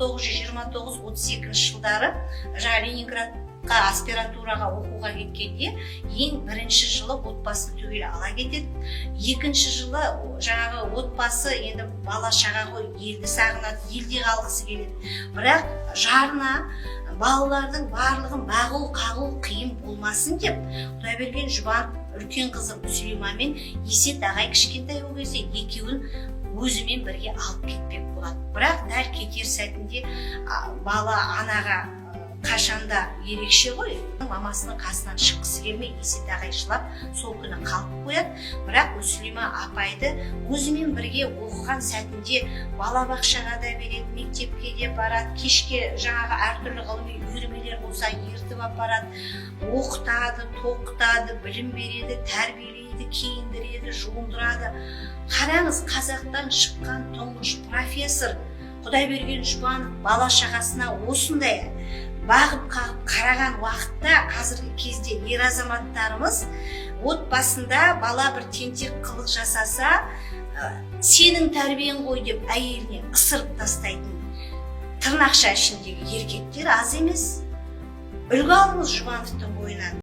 1929-32 жылдары жаңа Ленинградқа аспирантураға оқуға кеткенде ең бірінші жылы отбасын түгел ала кетеді. Екінші жылы жаңағы отбасы енді бала шаға ғой, елді сағынады, елде қалғысы келеді. Бірақ жарына балалардың барлығын бағу қағу қиын болмасын деп Құдайберген Жұбанов үлкен қызы Мүслима мен Есет ағай кішкентай ол кезде екеуін өзімен бірге алып кетпек болады. Бірақ дәл кетер сәтінде бала анаға қашанда ерекше ғой, мамасының қасынан шыққысы келмей Есет ағай жылап сол күні қалып қояды. Бірақ Мүслима апайды өзімен бірге оқыған сәтінде балабақшаға да береді, мектепке де барады, кешке жаңағы әртүрлі ғылыми үйірмелер болса ертіп апарады, оқытады, тоқытады, білім береді, тәрбиелейді, киіндіреді, жуындырады. Қараңыз, қазақтан шыққан тұңғыш профессор Құдайберген Жұбанов бала шағасына осындай бағып қағып қараған уақытта қазіргі кезде ер азаматтарымыз отбасында бала бір тентек қылық жасаса, сенің тәрбиең ғой деп әйеліне ысырып тастайтын тырнақша ішіндегі еркектер аз емес. Үлгі алыңыз Жұбановтың бойынан.